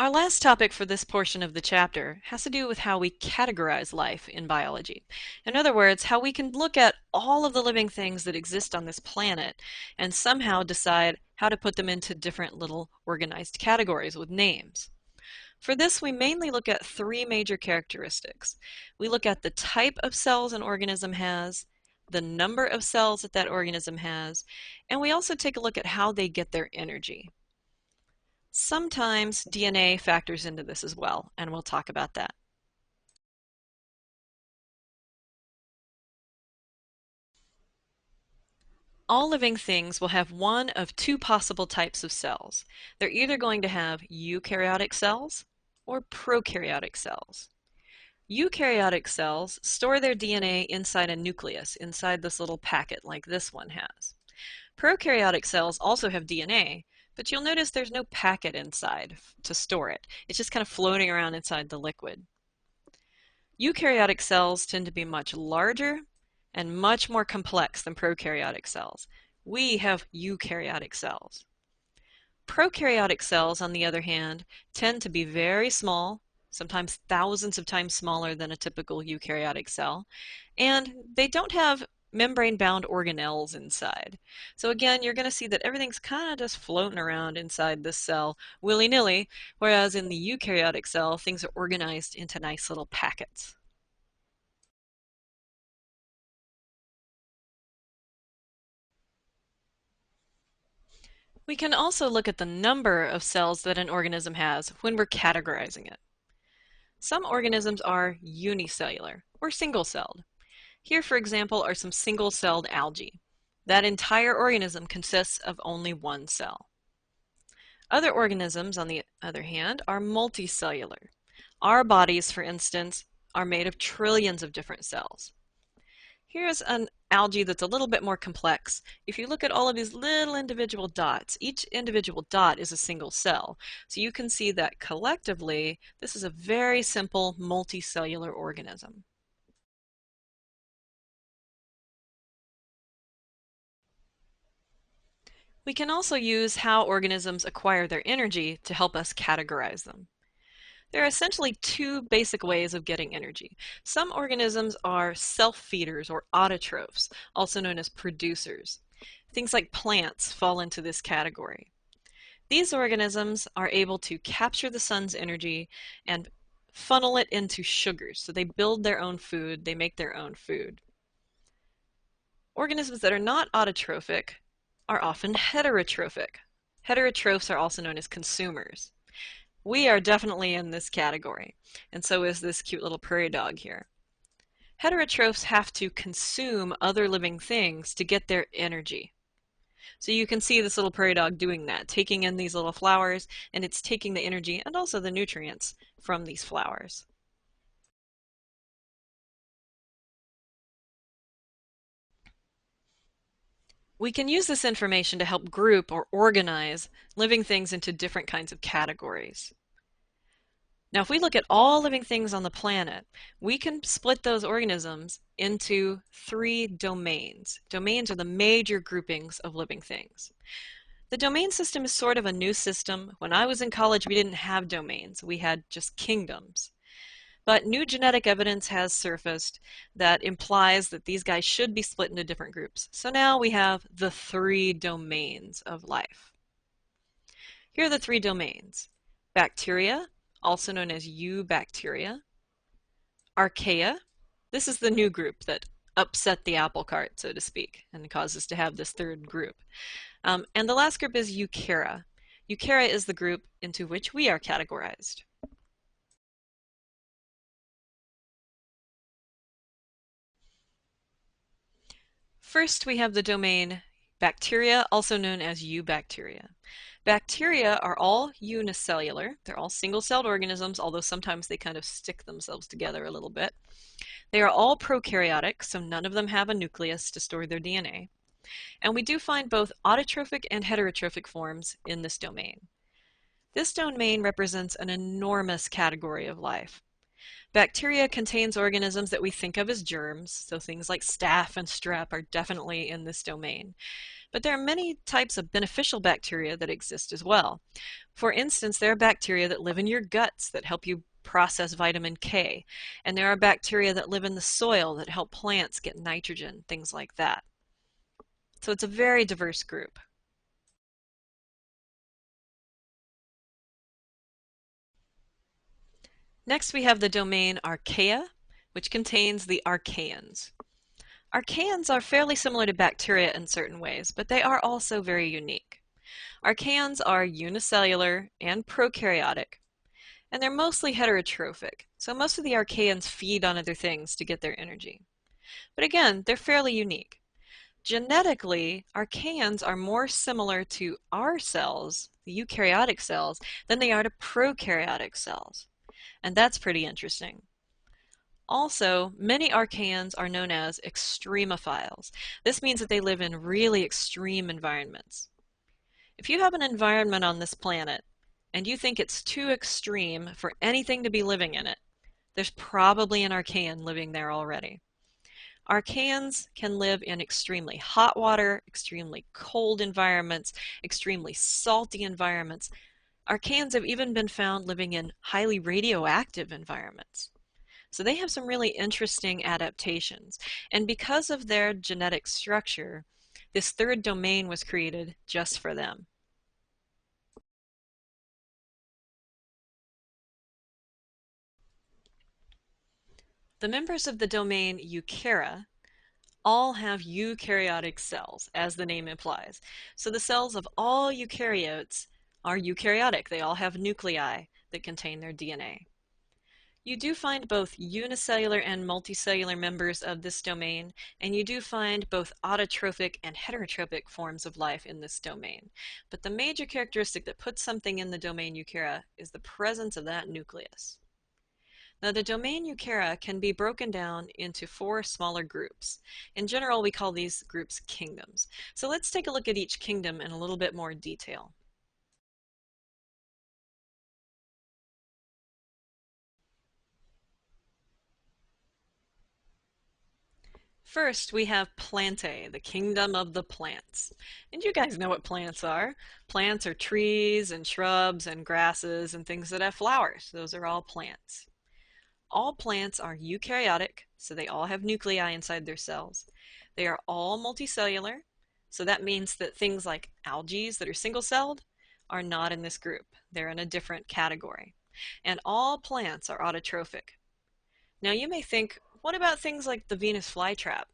Our last topic for this portion of the chapter has to do with how we categorize life in biology. In other words, how we can look at all of the living things that exist on this planet and somehow decide how to put them into different little organized categories with names. For this, we mainly look at three major characteristics. We look at the type of cells an organism has, the number of cells that that organism has, and we also take a look at how they get their energy. Sometimes DNA factors into this as well, and we'll talk about that. All living things will have one of two possible types of cells. They're either going to have eukaryotic cells or prokaryotic cells. Eukaryotic cells store their DNA inside a nucleus, inside this little packet like this one has. Prokaryotic cells also have DNA, but you'll notice there's no packet inside to store it. It's just kind of floating around inside the liquid. Eukaryotic cells tend to be much larger and much more complex than prokaryotic cells. We have eukaryotic cells. Prokaryotic cells, on the other hand, tend to be very small, sometimes thousands of times smaller than a typical eukaryotic cell, and they don't have membrane-bound organelles inside. So again, you're going to see that everything's kind of just floating around inside this cell willy-nilly, whereas in the eukaryotic cell, things are organized into nice little packets. We can also look at the number of cells that an organism has when we're categorizing it. Some organisms are unicellular, or single-celled. Here, for example, are some single-celled algae. That entire organism consists of only one cell. Other organisms, on the other hand, are multicellular. Our bodies, for instance, are made of trillions of different cells. Here's an algae that's a little bit more complex. If you look at all of these little individual dots, each individual dot is a single cell. So you can see that collectively, this is a very simple multicellular organism. We can also use how organisms acquire their energy to help us categorize them. There are essentially two basic ways of getting energy. Some organisms are self-feeders or autotrophs, also known as producers. Things like plants fall into this category. These organisms are able to capture the sun's energy and funnel it into sugars. So they build their own food, they make their own food. Organisms that are not autotrophic are often heterotrophic. Heterotrophs are also known as consumers. We are definitely in this category, and so is this cute little prairie dog here. Heterotrophs have to consume other living things to get their energy. So you can see this little prairie dog doing that, taking in these little flowers, and it's taking the energy and also the nutrients from these flowers. We can use this information to help group or organize living things into different kinds of categories. Now, if we look at all living things on the planet, we can split those organisms into three domains. Domains are the major groupings of living things. The domain system is sort of a new system. When I was in college, we didn't have domains. We had just kingdoms. But new genetic evidence has surfaced that implies that these guys should be split into different groups. So now we have the three domains of life. Here are the three domains. Bacteria, also known as eubacteria. Archaea, this is the new group that upset the apple cart, so to speak, and caused us to have this third group. And the last group is Eukarya. Eukarya is the group into which we are categorized. First, we have the domain bacteria, also known as eubacteria. Bacteria are all unicellular. They're all single-celled organisms, although sometimes they kind of stick themselves together a little bit. They are all prokaryotic, so none of them have a nucleus to store their DNA. And we do find both autotrophic and heterotrophic forms in this domain. This domain represents an enormous category of life. Bacteria contains organisms that we think of as germs, so things like staph and strep are definitely in this domain. But there are many types of beneficial bacteria that exist as well. For instance, there are bacteria that live in your guts that help you process vitamin K, and there are bacteria that live in the soil that help plants get nitrogen, things like that. So it's a very diverse group. Next we have the domain Archaea, which contains the Archaeans. Archaeans are fairly similar to bacteria in certain ways, but they are also very unique. Archaeans are unicellular and prokaryotic, and they're mostly heterotrophic, so most of the Archaeans feed on other things to get their energy. But again, they're fairly unique. Genetically, Archaeans are more similar to our cells, the eukaryotic cells, than they are to prokaryotic cells. And that's pretty interesting. Also, many Archaeans are known as extremophiles. This means that they live in really extreme environments. If you have an environment on this planet and you think it's too extreme for anything to be living in it, there's probably an Archaean living there already. Archaeans can live in extremely hot water, extremely cold environments, extremely salty environments. Archaeans have even been found living in highly radioactive environments. So they have some really interesting adaptations. And because of their genetic structure, this third domain was created just for them. The members of the domain Eukarya all have eukaryotic cells, as the name implies. So the cells of all eukaryotes are eukaryotic. They all have nuclei that contain their DNA. You do find both unicellular and multicellular members of this domain, and you do find both autotrophic and heterotrophic forms of life in this domain. But the major characteristic that puts something in the domain Eukarya is the presence of that nucleus. Now, the domain Eukarya can be broken down into 4 smaller groups. In general, we call these groups kingdoms. So let's take a look at each kingdom in a little bit more detail. First, we have Plantae, the kingdom of the plants. And you guys know what plants are. Plants are trees and shrubs and grasses and things that have flowers. Those are all plants. All plants are eukaryotic, so they all have nuclei inside their cells. They are all multicellular, so that means that things like algae that are single-celled are not in this group. They're in a different category. And all plants are autotrophic. Now you may think, what about things like the Venus flytrap?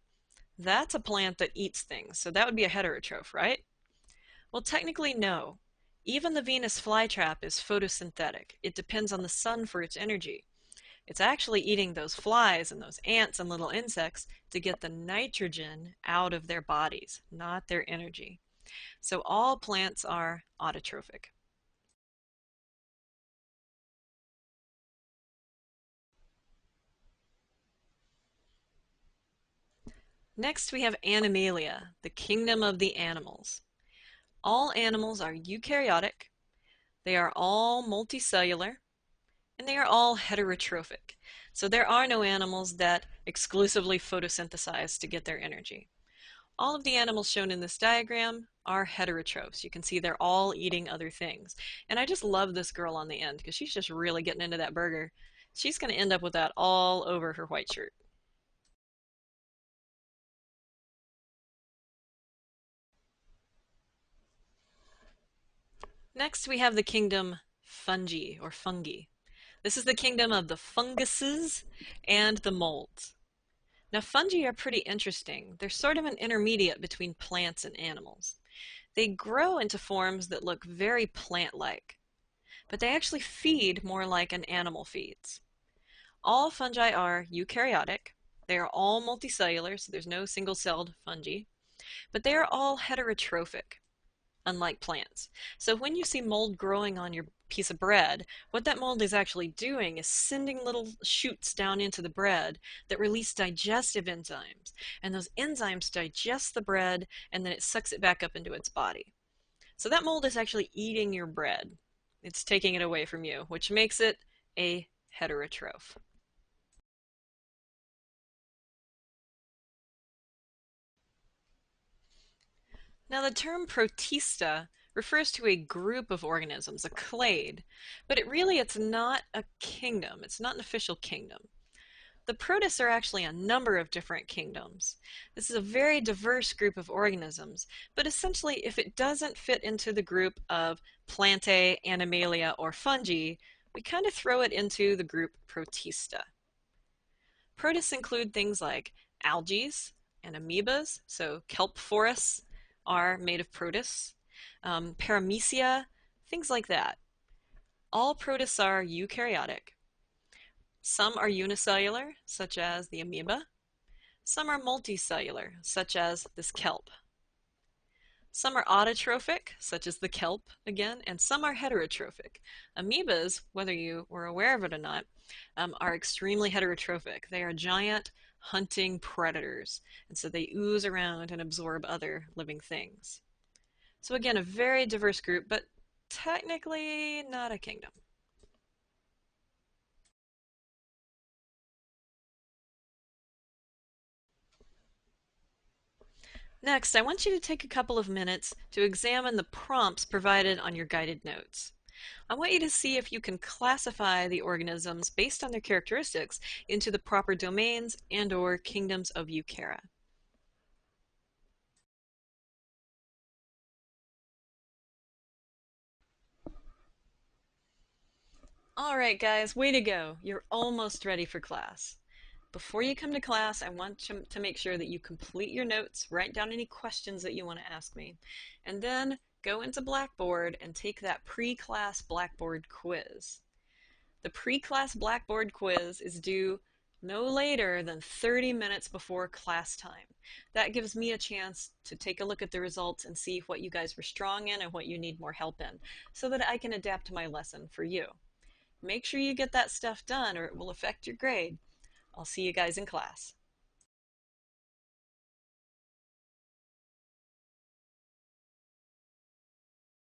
That's a plant that eats things, so that would be a heterotroph, right? Well, technically no. Even the Venus flytrap is photosynthetic. It depends on the sun for its energy. It's actually eating those flies and those ants and little insects to get the nitrogen out of their bodies, not their energy. So all plants are autotrophic. Next we have Animalia, the kingdom of the animals. All animals are eukaryotic, they are all multicellular, and they are all heterotrophic. So there are no animals that exclusively photosynthesize to get their energy. All of the animals shown in this diagram are heterotrophs. You can see they're all eating other things. And I just love this girl on the end because she's just really getting into that burger. She's going to end up with that all over her white shirt. Next we have the kingdom Fungi or Fungi. This is the kingdom of the funguses and the molds. Now fungi are pretty interesting. They're sort of an intermediate between plants and animals. They grow into forms that look very plant-like, but they actually feed more like an animal feeds. All fungi are eukaryotic. They are all multicellular, so there's no single-celled fungi, but they are all heterotrophic, unlike plants. So when you see mold growing on your piece of bread, what that mold is actually doing is sending little shoots down into the bread that release digestive enzymes. And those enzymes digest the bread and then it sucks it back up into its body. So that mold is actually eating your bread. It's taking it away from you, which makes it a heterotroph. Now, the term Protista refers to a group of organisms, a clade, but it's not a kingdom. It's not an official kingdom. The protists are actually a number of different kingdoms. This is a very diverse group of organisms, but essentially if it doesn't fit into the group of Plantae, Animalia, or Fungi, we kind of throw it into the group Protista. Protists include things like algae and amoebas, so kelp forests are made of protists, paramecia, things like that. All protists are eukaryotic. Some are unicellular, such as the amoeba. Some are multicellular, such as this kelp. Some are autotrophic, such as the kelp again, and some are heterotrophic. Amoebas, whether you were aware of it or not, are extremely heterotrophic. They are giant hunting predators, and so they ooze around and absorb other living things. So again, a very diverse group, but technically not a kingdom. Next, I want you to take a couple of minutes to examine the prompts provided on your guided notes. I want you to see if you can classify the organisms based on their characteristics into the proper domains and/or kingdoms of Eukarya. All right, guys, way to go. You're almost ready for class. Before you come to class, I want you to make sure that you complete your notes, write down any questions that you want to ask me, and then go into Blackboard and take that pre-class Blackboard quiz. The pre-class Blackboard quiz is due no later than 30 minutes before class time. That gives me a chance to take a look at the results and see what you guys were strong in and what you need more help in, so that I can adapt my lesson for you. Make sure you get that stuff done or it will affect your grade. I'll see you guys in class.